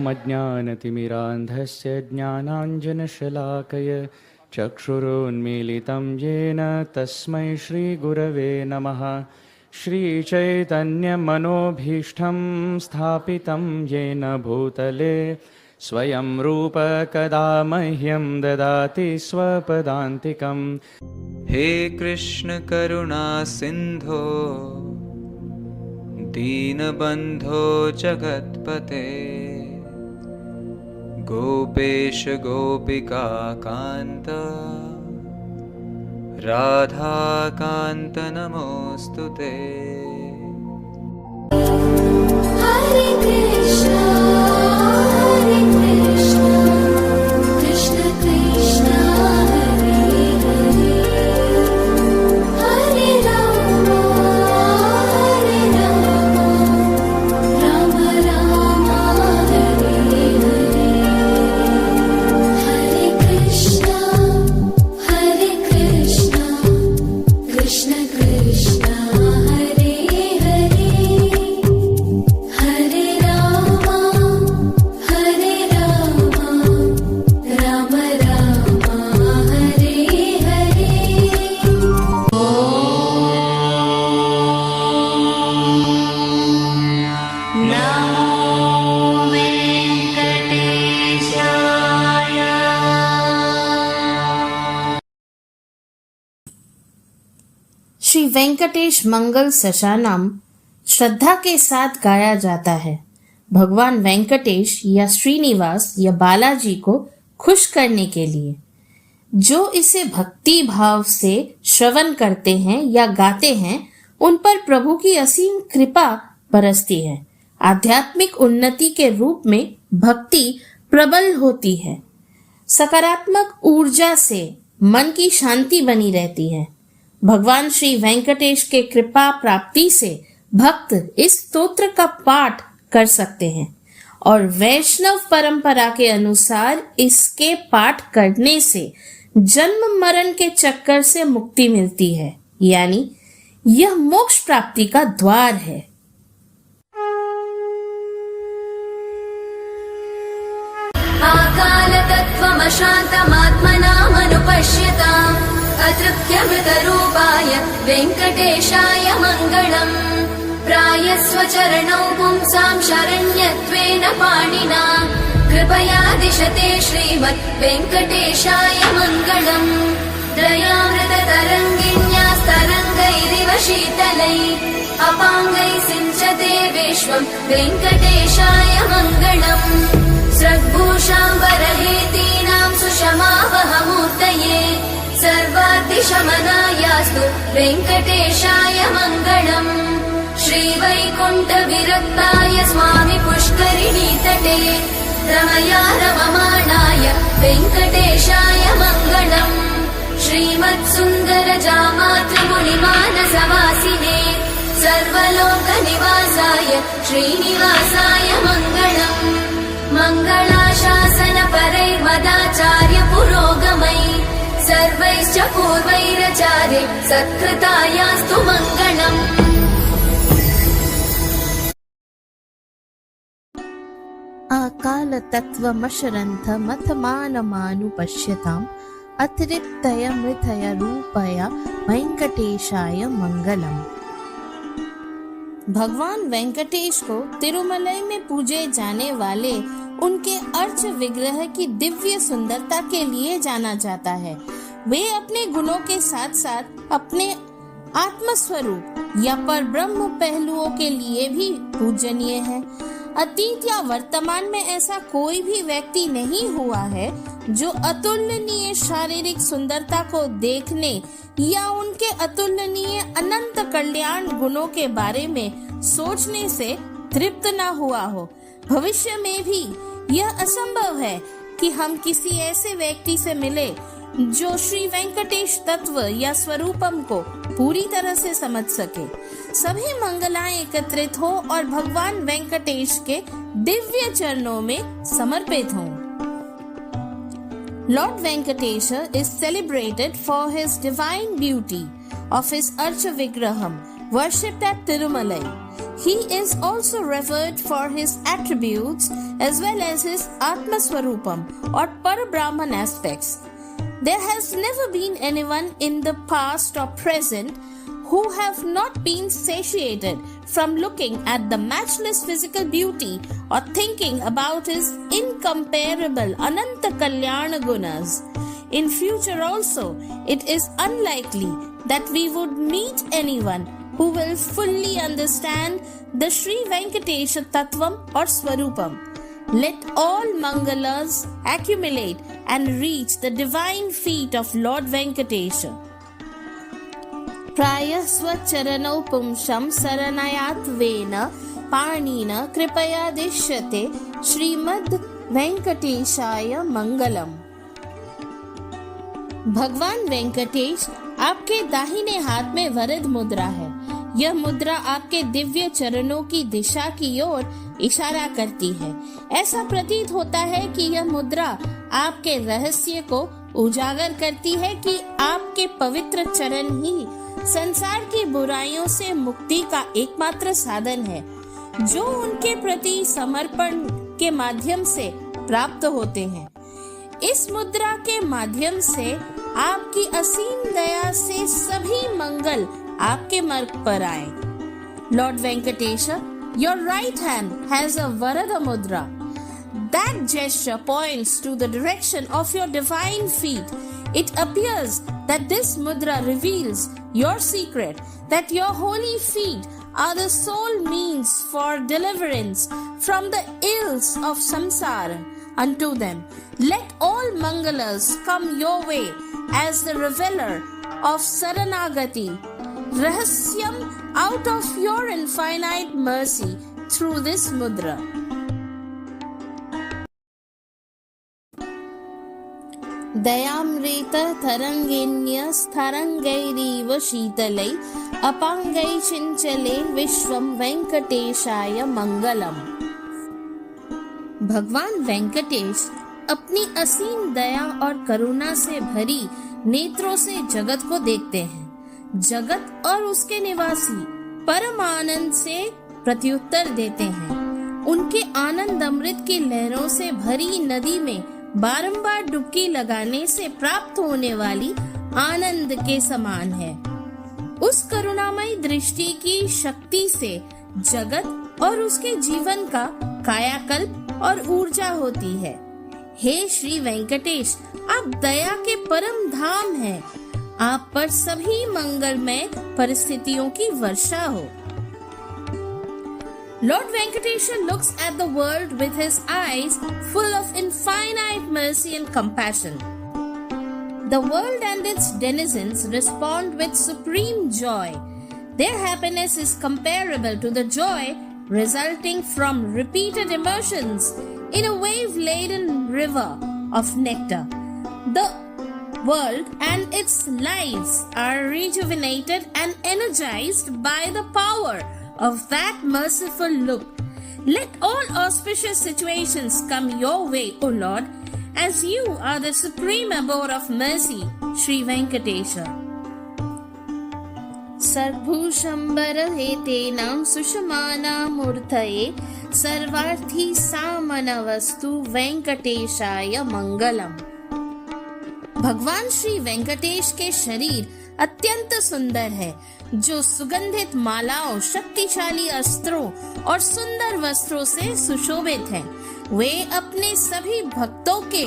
अज्ञानतिमिरान्धस्य ज्ञानाञ्जनशलाकय चक्षुरुन्मीलितं येन तस्मै श्रीगुरवे नमः। श्रीचैतन्यमनोभीष्टं स्थापितं येन भूतले स्वयं रूप कदा मह्यं ददाति स्वपदान्तिकम्। हे कृष्ण करुणा सिन्धो दीनबन्धो जगत्पते गोपेश गोपिका कान्त राधाकान्त नमोऽस्तुते। हरे कृष्णा कृष्ण कृष्ण हरे हरे हरे राम राम राम हरे हरे। हरे कृष्ण कृष्ण कृष्ण हरे हरे हरे राम राम राम हरे हरे। नमो वेंकटेशाय। श्री वेंकटेश मंगल सशानाम श्रद्धा के साथ गाया जाता है। भगवान वेंकटेश या श्रीनिवास या बालाजी को खुश करने के लिए जो इसे भक्ति भाव से श्रवण करते हैं या गाते हैं उन पर प्रभु की असीम कृपा बरसती है। आध्यात्मिक उन्नति के रूप में भक्ति प्रबल होती है। सकारात्मक ऊर्जा से मन की शांति बनी रहती है। भगवान श्री वेंकटेश के कृपा प्राप्ति से भक्त इस स्तोत्र का पाठ कर सकते हैं और वैष्णव परंपरा के अनुसार इसके पाठ करने से जन्म मरण के चक्कर से मुक्ति मिलती है, यानी यह मोक्ष प्राप्ति का द्वार है। आकालतत्त्वमशान्तमात्मनामनुपश्यताम् अतृप्त्यमृतरूपाय वेङ्कटेशाय मङ्गलम्। प्रायस्वचरणौ पुंसां शरण्यत्वेन पाणिना कृपया दिशते श्रीमद् वेङ्कटेशाय मङ्गलम्। दयामृततरङ्गिण्यास्तरङ्गैरिव शीतलैः अपाङ्गैः सिञ्चते विश्वं वेङ्कटेशाय मङ्गलम्। स्रग्भूषाम्बरहेतीनां सुषमावहमूर्तये सर्वाद्रिशमनायास्तु वेङ्कटेशाय मङ्गलम्। श्रीवैकुण्ठविरक्ताय स्वामि पुष्करिणीतटे रमया रममाणाय वेङ्कटेशाय मङ्गलम्। श्रीमत्सुन्दरजामातृमुनिमानसवासिने सर्वलोकनिवासाय श्रीनिवासाय मङ्गलम्। मङ्गलाशासनपरैर्मदाचार्य पुरोगमैः सर्वैश्च पूर्वैराचार्य सत्कृतायास्तु मङ्गलम्। अकालतत्त्वमशरन्थमथमानमानुपश्यताम् अतिरिक्तयमृतयरूपया वेंकटेशाय मंगलम। भगवान वेंकटेश को तिरुमलई में पूजे जाने वाले उनके अर्च विग्रह की दिव्य सुंदरता के लिए जाना जाता है। वे अपने गुणों के साथ साथ अपने आत्मस्वरूप या पर ब्रह्म पहलुओं के लिए भी पूजनीय है। अतीत या वर्तमान में ऐसा कोई भी व्यक्ति नहीं हुआ है जो अतुलनीय शारीरिक सुंदरता को देखने या उनके अतुलनीय अनंत कल्याण गुणों के बारे में सोचने से तृप्त न हुआ हो। भविष्य में भी यह असंभव है कि हम किसी ऐसे व्यक्ति से मिले जो श्री वेंकटेश तत्व या स्वरूपम को पूरी तरह से समझ सके। सभी मंगलाएं एकत्रित हो और भगवान वेंकटेश के दिव्य चरणों में समर्पित हों। Lord Venkatesha is celebrated for his divine beauty of his Archa Vigraham, worshipped at Tirumalai. He is also revered for his attributes as well as his Atma Swarupam or Parabrahman aspects. There has never been anyone in the past or present who have not been satiated from looking at the matchless physical beauty or thinking about his incomparable Ananta Kalyana Gunas. In future also, it is unlikely that we would meet anyone who will fully understand the Sri Venkatesha Tattvam or Swarupam. Let all Mangalas accumulate and reach the divine feet of Lord Venkatesha. Praya Swacharanau Pumsham Saranayatvena Panina Kripaya Dishyate Srimad Venkateshaya Mangalam. भगवान वेंकटेश आपके दाहिने हाथ में वरद मुद्रा है। यह मुद्रा आपके दिव्य चरणों की दिशा की ओर इशारा करती है। ऐसा प्रतीत होता है कि यह मुद्रा आपके रहस्य को उजागर करती है कि आपके पवित्र चरण ही संसार की बुराइयों से मुक्ति का एकमात्र साधन है, जो उनके प्रति समर्पण के माध्यम से प्राप्त होते हैं। इस मुद्रा के माध्यम से आपकी असीम दया से सभी मंगल आपके मार्ग पर आए। Lord Venkatesha, your right hand has a Varada Mudra. That gesture points to the direction of your divine feet. It appears that this mudra reveals your secret, that your holy feet are the sole means for deliverance from the ills of samsara unto them. Let all mangalas come your way as the revealer of Saranagati, Rahasyam out of your infinite mercy through this mudra. दयामृत तरंगिन्य स्थरंगैरीव शीतलै अपांगै चिंचले विश्वम वेंकटेशाय मंगलम। भगवान वेंकटेश अपनी असीम दया और करुणा से भरी नेत्रों से जगत को देखते हैं। जगत और उसके निवासी परम आनंद से प्रत्युत्तर देते हैं। उनके आनंद अमृत की लहरों से भरी नदी में बारंबार डुबकी लगाने से प्राप्त होने वाली आनंद के समान है। उस करुणामयी दृष्टि की शक्ति से जगत और उसके जीवन का कायाकल्प और ऊर्जा होती है। हे श्री वेंकटेश, आप दया के परम धाम हैं। आप पर सभी मंगलमय परिस्थितियों की वर्षा हो। Lord Venkatesha looks at the world with his eyes full of infinite mercy and compassion. The world and its denizens respond with supreme joy. Their happiness is comparable to the joy resulting from repeated immersions in a wave-laden river of nectar. The world and its lives are rejuvenated and energized by the power of that merciful look. Let all auspicious situations come your way, O Lord, as you are the supreme abode of mercy, Sri Venkatesha. सर्वभूषंबर हेतेनां सुषमानां मूर्तये सर्वार्थी सामनवस्तु वेंकटेशाय मंगलम। भगवान श्री वेंकटेश के शरीर अत्यंत सुंदर है, जो सुगंधित मालाओं, शक्तिशाली अस्त्रों और सुंदर वस्त्रों से सुशोभित हैं। वे अपने सभी भक्तों के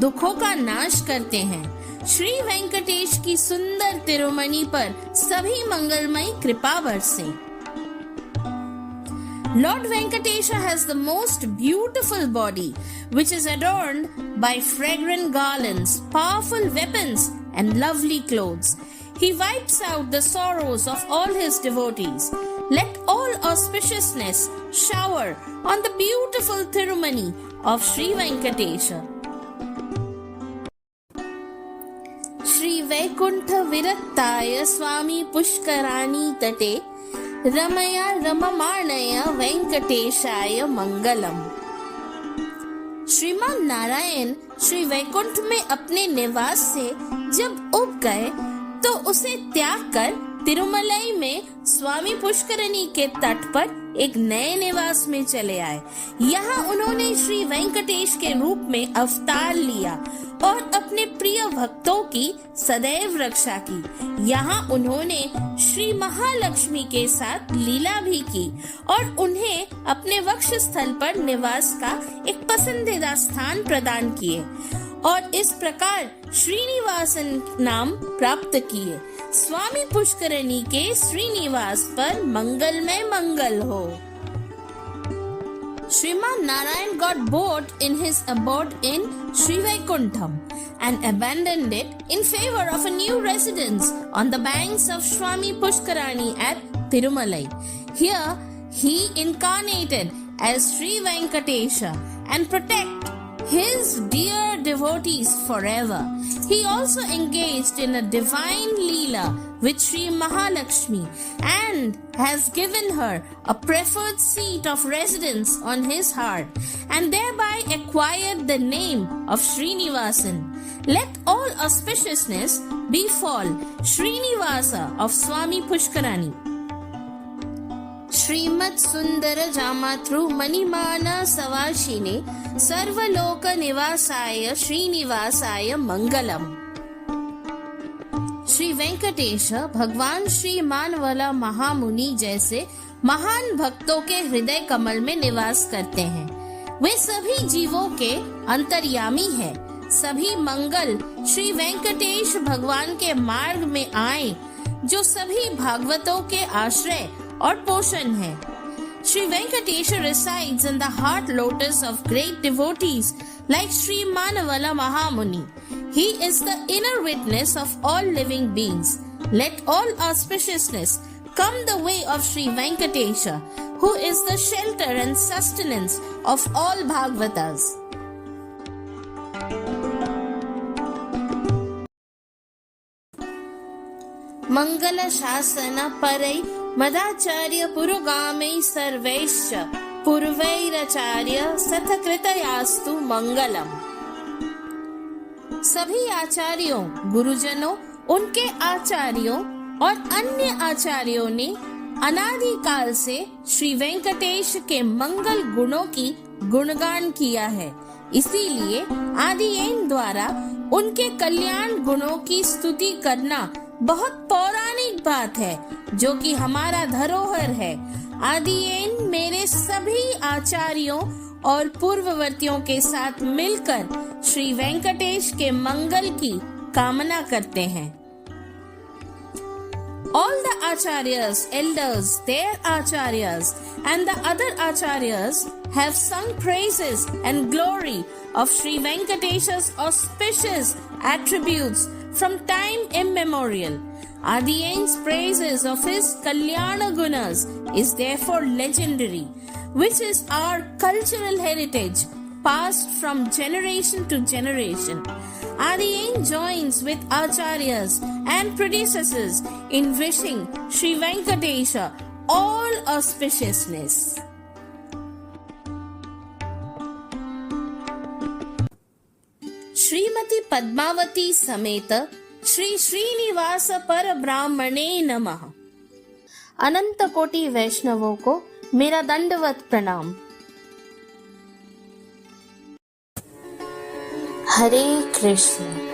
दुखों का नाश करते हैं। श्री वेंकटेश की सुंदर तिरुमणि पर सभी मंगलमयी कृपा बरसे। Lord Venkatesha has the most beautiful body, which is adorned by fragrant garlands, powerful weapons, and lovely clothes. He wipes out the sorrows of all his devotees. Let all auspiciousness shower on the beautiful Tirumani of Sri Venkatesha. Vaikuntha विरक्ताय स्वामी पुष्कराणी तटे रमया रममाणय वेंकटेशाय मंगलम। श्रीमान नारायण श्री वैकुंठ में अपने निवास से जब उब गए तो उसे त्याग कर तिरुमलाई में स्वामी पुष्करणी के तट पर एक नए निवास में चले आए। यहाँ उन्होंने श्री वेंकटेश के रूप में अवतार लिया और अपने प्रिय भक्तों की सदैव रक्षा की। यहाँ उन्होंने श्री महालक्ष्मी के साथ लीला भी की और उन्हें अपने वक्ष स्थल पर निवास का एक पसंदीदा स्थान प्रदान किए और इस प्रकार श्रीनिवासन नाम प्राप्त किए। स्वामी पुष्करणी के श्रीनिवास पर मंगलमय मंगल हो। Sriman Narayan got bored in his abode in Sri Vaikuntham and abandoned it in favor of a new residence on the banks of Swami Pushkarani at Tirumalai. Here he incarnated as Sri Venkatesha and protect his dear devotees forever. He also engaged in a divine leela with Sri Mahalakshmi and has given her a preferred seat of residence on his heart and thereby acquired the name of Srinivasan. Let all auspiciousness befall Srinivasa of Swami Pushkarani. श्रीमत् सुंदर जामातृ मणिमान सवाशिने सर्वलोक निवासाय श्रीनिवासाय मंगलम। श्री वेंकटेश भगवान श्री मानवला महामुनि जैसे महान भक्तों के हृदय कमल में निवास करते हैं। वे सभी जीवों के अंतर्यामी है। सभी मंगल श्री वेंकटेश भगवान के मार्ग में आए जो सभी भागवतों के आश्रय और पोषण है। Sri Venkatesha resides in the heart lotus of great devotees like Sri Manavala Mahamuni. He is the inner witness of all living beings. Let all auspiciousness come the way of Sri Venkatesha, who is the shelter and sustenance of all Bhagavatas. मंगल शासन परै मदाचार्य पुरोगामै सर्वैश्च पूर्वैराचार्य सतकृतयास्तु मंगलम। सभी आचार्यों, गुरुजनों, उनके आचार्यों और अन्य आचार्यों ने अनादि काल से श्री वेंकटेश के मंगल गुणों की गुणगान किया है। इसीलिए आदिएन द्वारा उनके कल्याण गुणों की स्तुति करना बहुत पौराणिक बात है जो कि हमारा धरोहर है। आदिएन मेरे सभी आचार्यों और पूर्ववर्तियों के साथ मिलकर श्री वेंकटेश के मंगल की कामना करते हैं। All the acharyas, elders, their acharyas and the other acharyas have sung praises and glory of Sri Venkatesha's auspicious attributes from time immemorial. Adiyen's praises of his Kalyana Gunas is therefore legendary, which is our cultural heritage passed from generation to generation. Adiyen joins with acharyas and predecessors in wishing Sri Venkatesha all auspiciousness. Shrimati Padmavati समेत श्री श्रीनिवास पर ब्राह्मणे नमः। अनंत कोटि वैष्णवों को मेरा दंडवत प्रणाम। हरे कृष्ण।